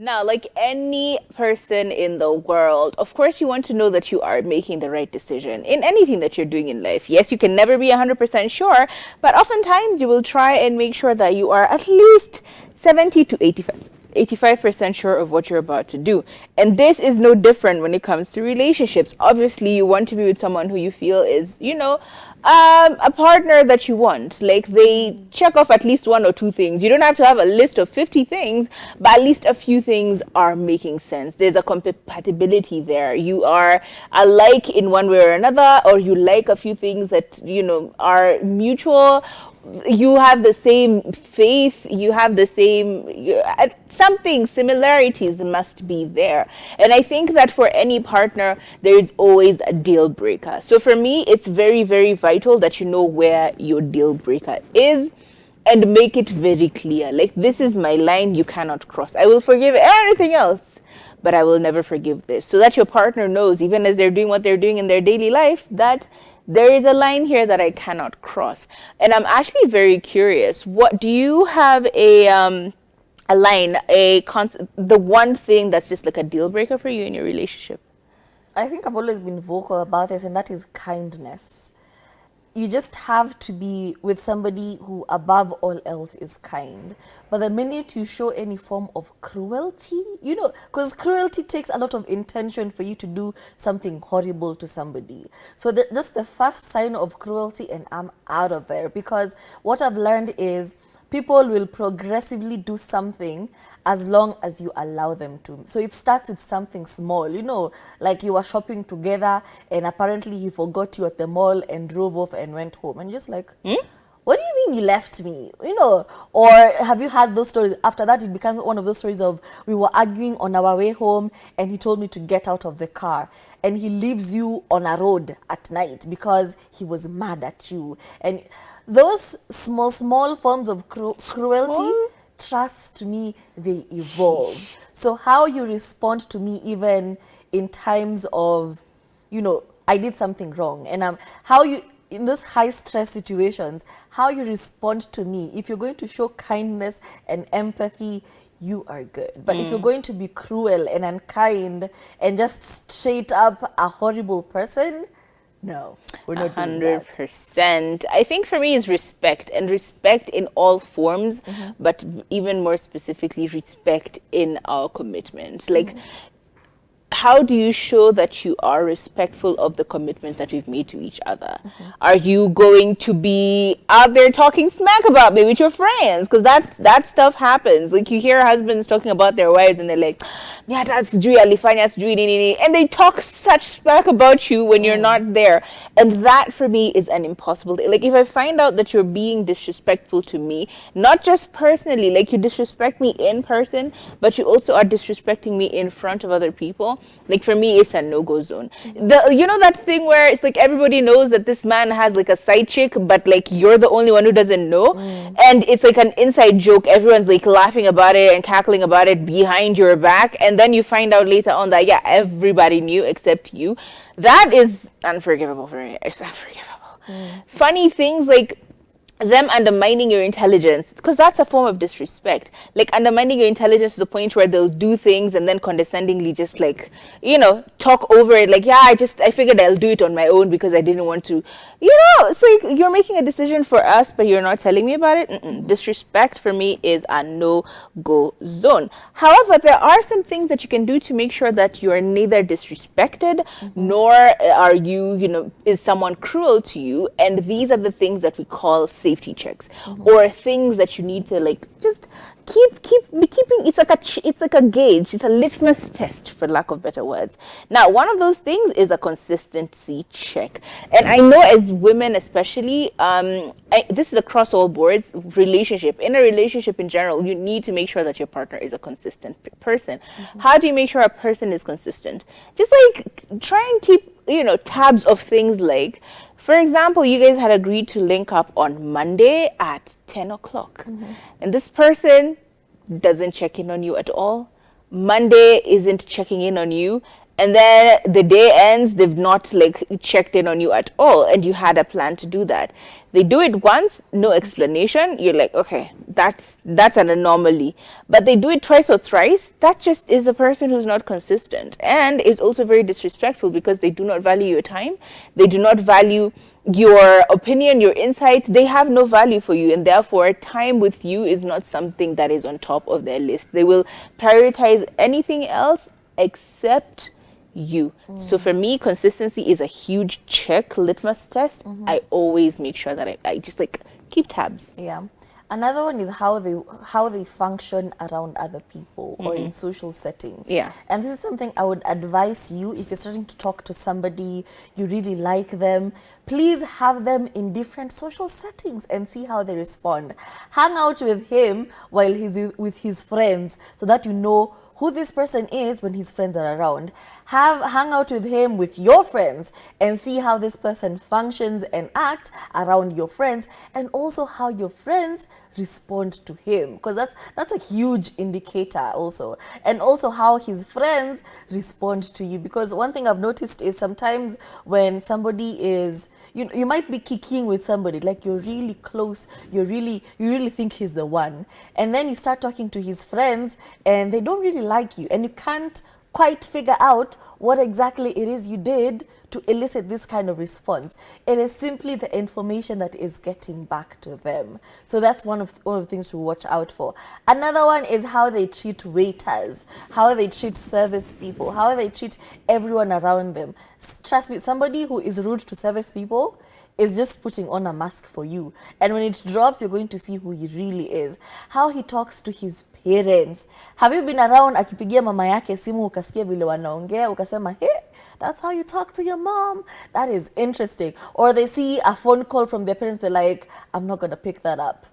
Now, like any person in the world, of course, you want to know that you are making the right decision in anything that you're doing in life. Yes, you can never be 100% sure, but oftentimes you will try and make sure that you are at least 70 to 85% sure of what you're about to do. And this is no different when it comes to relationships. Obviously, you want to be with someone who you feel is, a partner that you want. Like they check off at least one or two things. You don't have to have a list of 50 things, but at least a few things are making sense. There's a compatibility there. You are alike in one way or another, or you like a few things that, are mutual. You have the same faith, you have the same something, similarities must be there. And I think that for any partner there is always a deal breaker. So for me, it's very, very vital that you know where your deal breaker is and make it very clear. Like, this is my line, you cannot cross. I will forgive everything else, but I will never forgive this, so that your partner knows, even as they're doing what they're doing in their daily life, that there is a line here that I cannot cross. And I'm actually very curious, what do you have a line, the one thing that's just like a deal breaker for you in your relationship? I think I've always been vocal about this, and that is kindness. You just have to be with somebody who above all else is kind. But the minute you show any form of cruelty, because cruelty takes a lot of intention for you to do something horrible to somebody. So just the first sign of cruelty, and I'm out of there. Because what I've learned is people will progressively do something as long as you allow them to. So it starts with something small, like you were shopping together and apparently he forgot you at the mall and drove off and went home. And you're just like, what do you mean you left me? Or have you had those stories? After that, it becomes one of those stories of, we were arguing on our way home and he told me to get out of the car. And he leaves you on a road at night because he was mad at you. And those small forms of cruelty, trust me, they evolve. So how you respond to me, even in times of, I did something wrong, and how you, in those high stress situations, how you respond to me, if you're going to show kindness and empathy, you are good. But if you're going to be cruel and unkind and just straight up a horrible person, no, we're not doing that. 100%. I think for me is respect, and respect in all forms, but even more specifically, respect in our commitment. Like, how do you show that you are respectful of the commitment that we've made to each other? Are you going to be out there talking smack about me with your friends? Because that stuff happens. Like, you hear husbands talking about their wives and they're like, yeah, that's Julia, Lifania's Julia, and they talk such smack about you when you're not there. And that for me is an impossible thing. Like, if I find out that you're being disrespectful to me, not just personally, like you disrespect me in person, but you also are disrespecting me in front of other people, like, for me, it's a no-go zone. That thing where it's like everybody knows that this man has like a side chick, but like you're the only one who doesn't know, and it's like an inside joke. Everyone's like laughing about it and cackling about it behind your back, and then you find out later on that, yeah, everybody knew except you. That is unforgivable for me. It's unforgivable. Funny things like them undermining your intelligence, because that's a form of disrespect. Like, undermining your intelligence to the point where they'll do things and then condescendingly just like, talk over it, like, yeah, I figured I'll do it on my own because I didn't want to, it's like you're making a decision for us but you're not telling me about it. Disrespect for me is a no-go zone. However, there are some things that you can do to make sure that you're neither disrespected nor are you, is someone cruel to you. And these are the things that we call safety checks, or things that you need to like just be keeping. It's like a gauge. It's a litmus test, for lack of better words. Now, one of those things is a consistency check, and I know as women especially, this is across all boards. In a relationship in general, you need to make sure that your partner is a consistent person. How do you make sure a person is consistent? Just like try and keep tabs of things like, for example, you guys had agreed to link up on Monday at 10 o'clock. And this person doesn't check in on you at all. Monday isn't checking in on you. and then the day ends, they've not like checked in on you at all, and you had a plan to do that. They do it once, no explanation, you're like, okay, that's an anomaly. But they do it twice or thrice, that just is a person who's not consistent, and is also very disrespectful, because they do not value your time, they do not value your opinion, your insight. They have no value for you, and therefore time with you is not something that is on top of their list. They will prioritize anything else except you. So for me, consistency is a huge check, litmus test. I always make sure that I just like keep tabs. Yeah. Another one is how they function around other people or in social settings. Yeah. And this is something I would advise you, if you're starting to talk to somebody, you really like them, please have them in different social settings and see how they respond. Hang out with him while he's with his friends, so that you know who this person is when his friends are around. Hang out with him with your friends and see how this person functions and acts around your friends, and also how your friends respond to him, because that's a huge indicator also. And also how his friends respond to you, because one thing I've noticed is sometimes when somebody is, you might be kicking with somebody, like you're really close, you really think he's the one, and then you start talking to his friends and they don't really like you, and you can't quite figure out what exactly it is you did to elicit this kind of response. It is simply the information that is getting back to them. So that's one of the things to watch out for. Another one is how they treat waiters, how they treat service people, how they treat everyone around them. Trust me, somebody who is rude to service people is just putting on a mask for you. And when it drops, you're going to see who he really is. How he talks to his parents. Have you been around akipigia mama yake simu ukasikia vile wanaongea ukasema, hey, that's how you talk to your mom? That is interesting. Or they see a phone call from their parents, they're like, I'm not going to pick that up.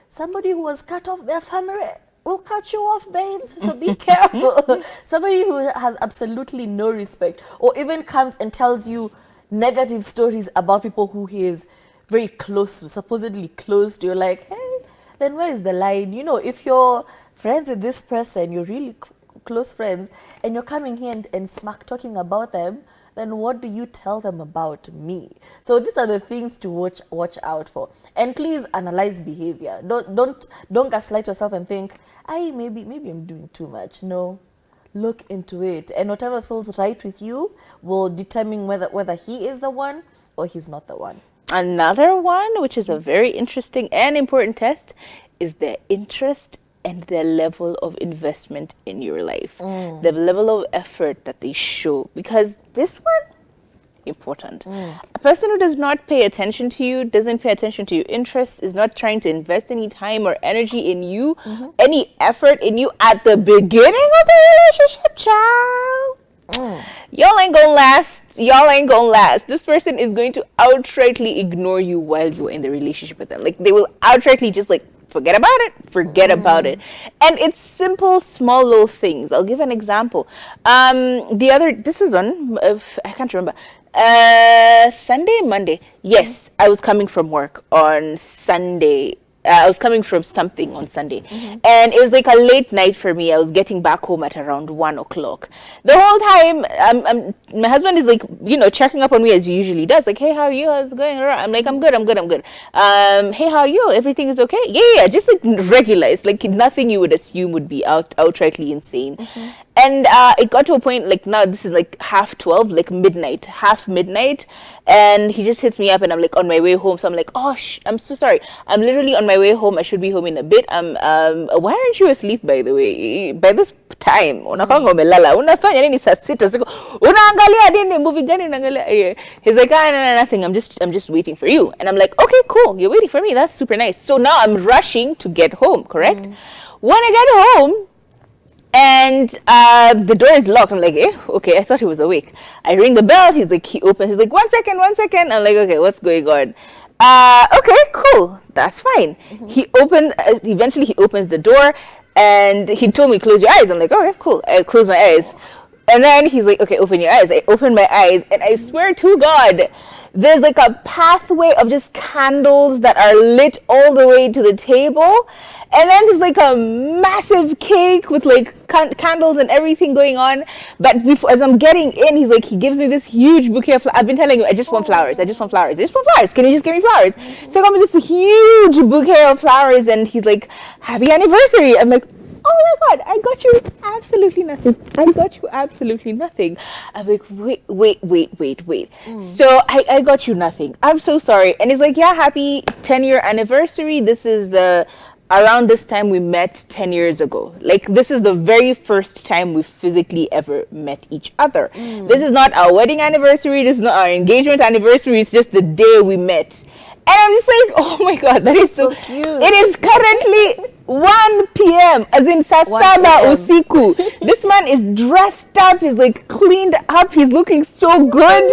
Somebody who has cut off their family will cut you off, babes, so be careful. Somebody who has absolutely no respect, or even comes and tells you negative stories about people who he is very close to, supposedly close to. You're like, hey, then where is the line? If you're friends with this person, you're really close friends, and you're coming here and smack talking about them, then what do you tell them about me? So these are the things to watch out for. And please analyze behavior. Don't gaslight yourself and think, maybe I'm doing too much. No. Look into it, and whatever feels right with you will determine whether he is the one or he's not the one. Another one, which is a very interesting and important test, is their interest and their level of investment in your life, the level of effort that they show. Because this one, important. A person who does not pay attention to you, doesn't pay attention to your interests, is not trying to invest any time or energy in you, any effort in you at the beginning of the relationship, child. Y'all ain't gonna last. Y'all ain't gonna last. This person is going to outrightly ignore you while you're in the relationship with them. Like, they will outrightly just like, forget about it. And it's simple, small, little things. I'll give an example. This was on, I can't remember. Monday. Yes, I was coming from work on Sunday. I was coming from something on Sunday, and it was like a late night for me. I was getting back home at around 1 o'clock. The whole time, my husband is like, checking up on me as he usually does. Like, hey, how are you? How's it going? I'm like, I'm good. Hey, how are you? Everything is okay? Yeah. Just like regular. It's like nothing you would assume would be outrightly insane. And it got to a point, like, now this is like 12:30, like half midnight, and he just hits me up, and I'm like on my way home. So I'm like, oh, I'm so sorry. I'm literally on my way home. I should be home in a bit. Why aren't you asleep, by the way? By this time, unakanga umelala. Unafanya nini saa sita usiku? Unaangalia nini? Movie gani unaangalia? He's like, no, nothing. I'm just waiting for you. And I'm like, okay, cool. You're waiting for me. That's super nice. So now I'm rushing to get home, correct? When I get home, and the door is locked. I'm like, okay, I thought he was awake. I ring the bell. He's like, he opens. He's like, one second. I'm like, okay, what's going on? Okay, cool. That's fine. Eventually he opens the door, and he told me, close your eyes. I'm like, okay, cool. I close my eyes. And then he's like, okay, open your eyes. I open my eyes, and I swear to God, there's like a pathway of just candles that are lit all the way to the table. And then there's like a massive cake with like candles and everything going on. But before, as I'm getting in, he gives me this huge bouquet of flowers. I've been telling you, I just want flowers. I just want flowers. I just want flowers. Can you just give me flowers? So I got me this huge bouquet of flowers, and he's like, happy anniversary. I'm like, oh my God, I got you absolutely nothing. I got you absolutely nothing. I'm like, wait. So I got you nothing. I'm so sorry. And he's like, yeah, happy 10-year anniversary. This is around this time we met 10 years ago. Like, this is the very first time we physically ever met each other. This is not our wedding anniversary. This is not our engagement anniversary. It's just the day we met. And I'm just like, oh my God, that is so cute. It is currently 1 p.m. as in Sasaba Usiku. This man is dressed up. He's like cleaned up. He's looking so good.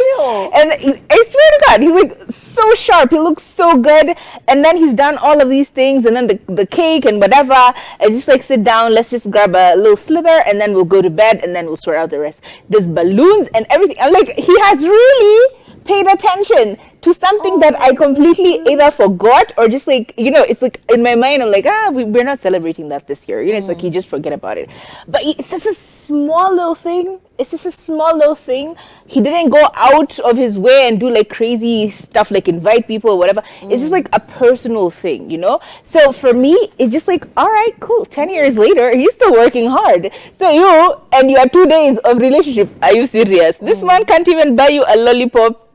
And I swear to God, he's like so sharp. He looks so good. And then he's done all of these things. And then the cake and whatever. I just like, sit down. Let's just grab a little slither. And then we'll go to bed. And then we'll sort out the rest. There's balloons and everything. I'm like, he has really paid attention to something that I completely either forgot or just like, it's like in my mind, I'm like, we're not celebrating that this year. It's like you just forget about it. But it's just a small little thing. It's just a small little thing. He didn't go out of his way and do like crazy stuff, like invite people or whatever. It's just like a personal thing, So for me, it's just like, all right, cool. 10 years later, he's still working hard. So your 2 days of relationship, are you serious? This man can't even buy you a lollipop.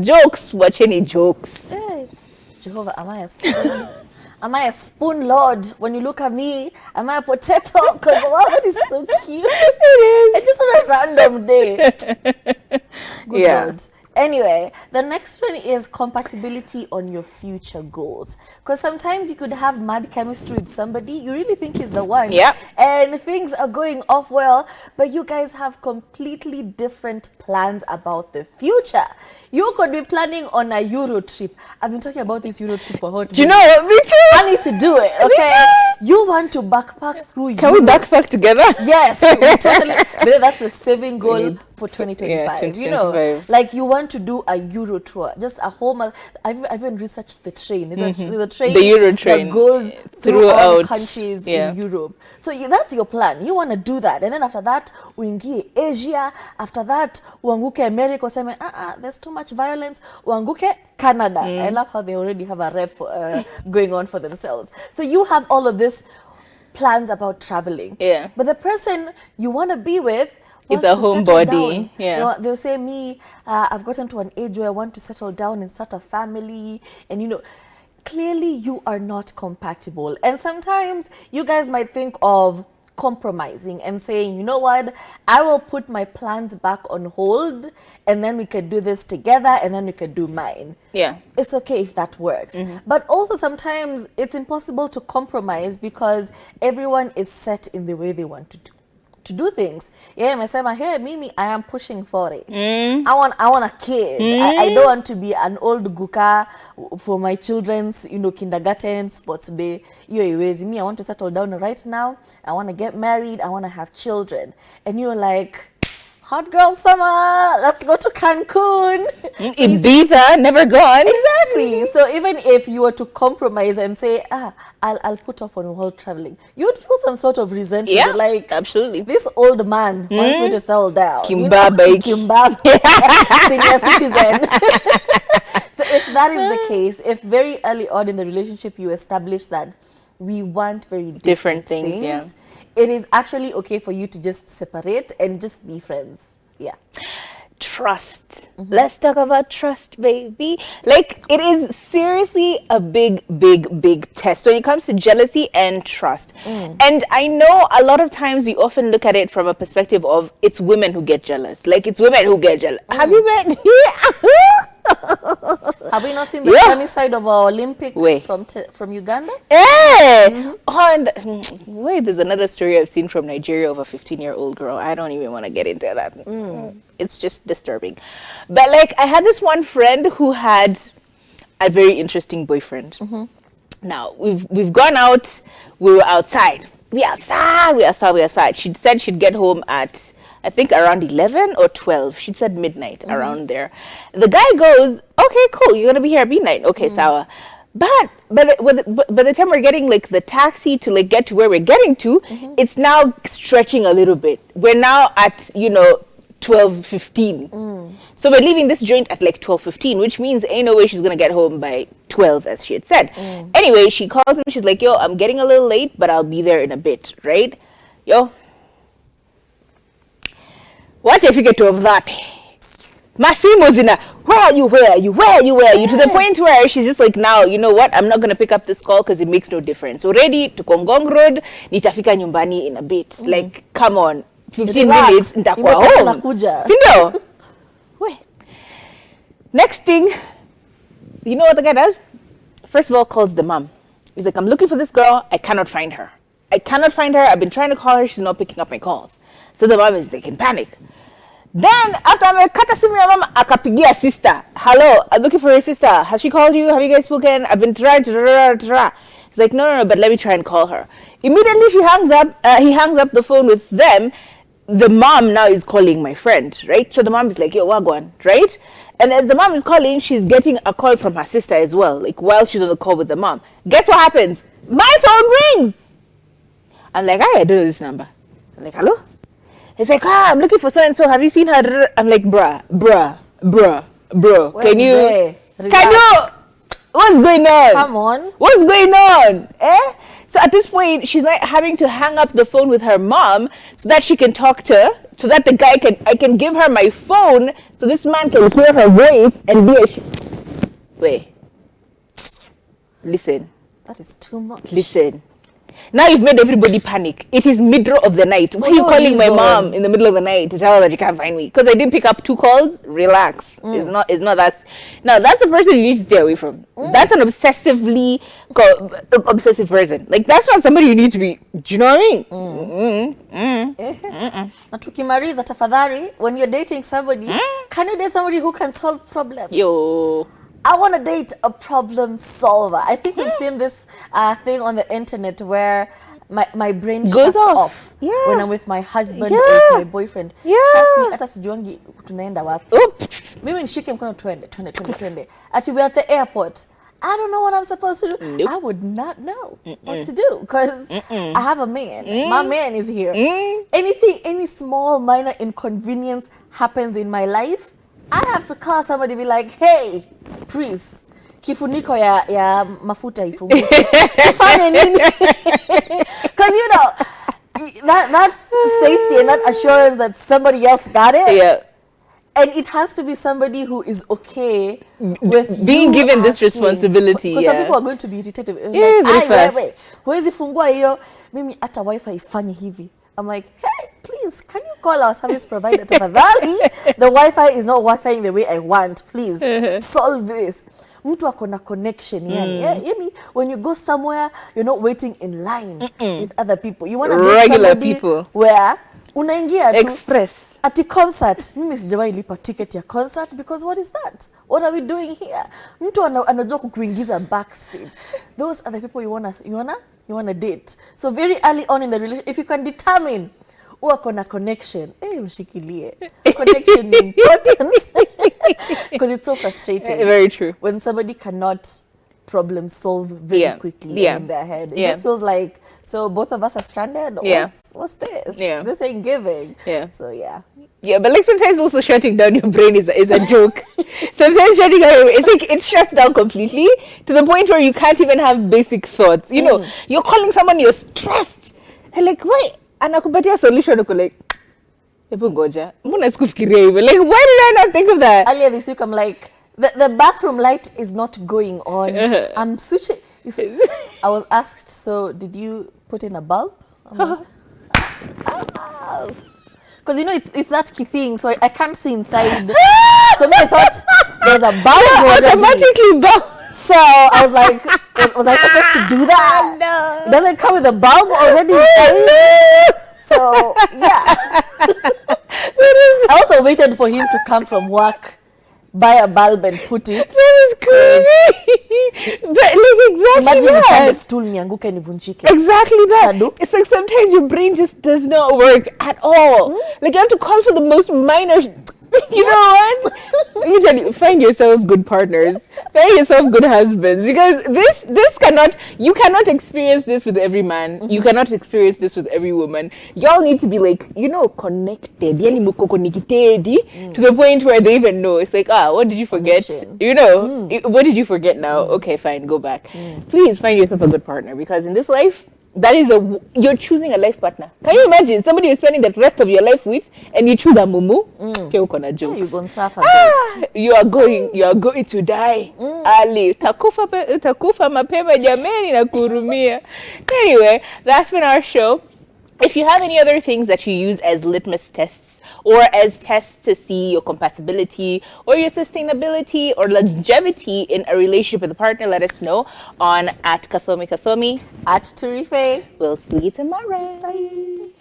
Jokes, watch any jokes. Hey, Jehovah, am I a spoon? Am I a spoon, Lord? When you look at me, am I a potato? Because wow, that is so cute. It is. It's just a random day. Good Lord. Anyway, the next one is compatibility on your future goals. Because sometimes you could have mad chemistry with somebody, you really think he's the one. Yep. And things are going off well, but you guys have completely different plans about the future. You could be planning on a Euro trip. I've been talking about this Euro trip for hot. Do you know what? Me too. I need to do it, okay? You want to backpack through Europe. Can we backpack together? Yes, we totally. But that's the saving goal for 2025. Yeah, 2025. Like you want to do a Euro tour, just a whole month. I've even researched the train. The train, the Euro train that goes through all countries in Europe. So that's your plan. You want to do that, and then after that, uingie Asia. After that, uanguke America. Say, there's too much violence. Uanguke Canada. I love how they already have a rep for, going on for themselves. So you have all of this plans about traveling. Yeah. But the person you want to be with, it's a homebody. Yeah. They'll say, me, I've gotten to an age where I want to settle down and start a family. And, clearly you are not compatible. And sometimes you guys might think of compromising and saying, you know what, I will put my plans back on hold and then we could do this together and then we could do mine. Yeah. It's okay if that works. But also sometimes it's impossible to compromise because everyone is set in the way they want to do things. Yeah, myself, hey, Mimi, I am pushing for it. I want a kid. I don't want to be an old guka for my children's, kindergarten, sports day. Me, I want to settle down right now. I want to get married. I want to have children. And you're like, hot girl summer, let's go to Cancun. Ibiza, never gone. Exactly. So even if you were to compromise and say, I'll put off on whole traveling, you would feel some sort of resentment. Yeah, like, absolutely. This old man wants me to settle down. Kimbaba. Senior citizen. So if that is the case, if very early on in the relationship you establish that we want very different things, it is actually okay for you to just separate and just be friends. Yeah. Trust. Let's talk about trust, baby. Like, it is seriously a big test when it comes to jealousy and trust. And I know a lot of times we often look at it from a perspective of it's women who get jealous. Like, it's women who get jealous. Have you met? Have we not seen the funny side of our Olympic from Uganda? Yeah. Wait, there's another story I've seen from Nigeria of a 15-year-old girl. I don't even want to get into that. It's just disturbing. But like, I had this one friend who had a very interesting boyfriend. Now, we've gone out. We were outside. We outside. She said she'd get home at I think around 11 or 12. She said midnight, around there. The guy goes, okay, cool, you're going to be here at midnight. Okay, sawa. But by the time we're getting like the taxi to like get to where we're getting to, it's now stretching a little bit. We're now at, 12:15. So we're leaving this joint at like 12:15, which means ain't no way she's gonna get home by 12, as she had said. Anyway, she calls me. She's like, yo, I'm getting a little late, but I'll be there in a bit, right? Yo, what if you get to of that? Massimo's in a, where are you, to the point where she's just like, now, you know what, I'm not going to pick up this call because it makes no difference. Already to Kongong Road, nitafika nyumbani in a bit. Like, come on, 15 minutes, nitakuwa home. Sindo? Wait. Next thing, you know what the guy does? First of all, calls the mom. He's like, I'm looking for this girl, I cannot find her. I've been trying to call her, she's not picking up my calls. So the mom is like in panic. Then after amekata simu ya mama akapigia sister. Hello, I'm looking for your sister. Has she called you? Have you guys spoken? I've been trying to. He's like, no, but let me try and call her. Immediately he hangs up the phone with them. The mom now is calling my friend, right? So the mom is like, yo, wagwan, right? And as the mom is calling, she's getting a call from her sister as well, like while she's on the call with the mom. Guess what happens? My phone rings. I'm like, I don't know this number. I'm like, hello? He's like, I'm looking for so-and-so. Have you seen her? I'm like, bro. Can you, what's going on? Come on. What's going on? So at this point, she's like having to hang up the phone with her mom so that she can talk to her, so that the guy I can give her my phone so this man can hear her voice and be wait. Listen. That is too much. Listen. Now you've made everybody panic. It is middle of the night. Why are you calling my mom in the middle of the night to tell her that you can't find me? Because I didn't pick up 2 calls. Relax. It's not that. Now that's a person you need to stay away from. That's an obsessive person. Like that's not somebody you need to be. Do you know what I mean? Na tukimaliza tafadhali, when you're dating somebody, can you date somebody who can solve problems? Yo. I want to date a problem solver. I think we've seen this thing on the internet where my brain goes shuts off when I'm with my husband or with my boyfriend. Trust me, hata sijuangi tunaenda wapi. Mimi nishike mkono twende. Actually, we're at the airport. I don't know what I'm supposed to do. Nope. I would not know what to do because I have a man. My man is here. Any small minor inconvenience happens in my life, I have to call somebody, be like, hey, please, kifuniko ya mafuta ifunguke. Fanya nini? Because that's safety and that assurance that somebody else got it. Yeah. And it has to be somebody who is okay with being given this responsibility. Because some people are going to be irritated. Yeah, like, very fast. Huwezi fungua hiyo, mimi hata wifi ifanye hivi. I'm like, hey, please, can you call our service provider? The Wi-Fi is not Wi-Fi in the way I want. Please, solve this. Mtu ako na connection. Yani, when you go somewhere, you're not waiting in line with other people. You want to be regular people where unaingia tu express. At a concert, mimi sijawahi lipa ticket ya concert because what is that? What are we doing here? Mtu anajua kukuingiza backstage. Those are the people you wanna date. So very early on in the relationship, if you can determine uko na connection, mshikilie. Connection is important because it's so frustrating. Very true. When somebody cannot problem solve very quickly in their head. It just feels like, so both of us are stranded? What's this? This ain't giving. So Yeah, but like sometimes also shutting down your brain is a joke. Sometimes shutting down, it's like it shuts down completely to the point where you can't even have basic thoughts. You know, you're calling someone, you're stressed. And like, wait, anakupatia solution, uko like, hebu ngoja, mbona sikufikiria hivyo? Like, why did I not think of that? Earlier this week, I'm like, the bathroom light is not going on. I'm switching. I was asked, so did you put in a bulb? I'm like, because it's that key thing, so I can't see inside. So I thought there's a bulb automatically bulb. So I was like, was I supposed to do that? No. Does it come with a bulb already? So I also waited for him to come from work, buy a bulb and put it. That is crazy. But like exactly Imagine that. nipande stool nianguke nivunjike. Exactly that. Sadu. It's like sometimes your brain just does not work at all. Like you have to call for the most minor. You know what? Let me tell you, find yourselves good partners. Find yourself good husbands, because this cannot, you cannot experience this with every man. You cannot experience this with every woman. Y'all need to be like, connected. Yani muko connected to the point where they even know. It's like, what did you forget? Connection. What did you forget now? Okay, fine, go back. Please find yourself a good partner, because in this life, you're choosing a life partner. Can you imagine somebody you're spending the rest of your life with, and you choose a mumu? Okay, uko na jokes. You're going to suffer. Babes. You are going to die early. Utakufa mapema jameni na kurumia. Anyway, that's been our show. If you have any other things that you use as litmus tests, or as tests to see your compatibility or your sustainability or longevity in a relationship with a partner, let us know on @Kathomi. At Tarife. We'll see you tomorrow. Bye.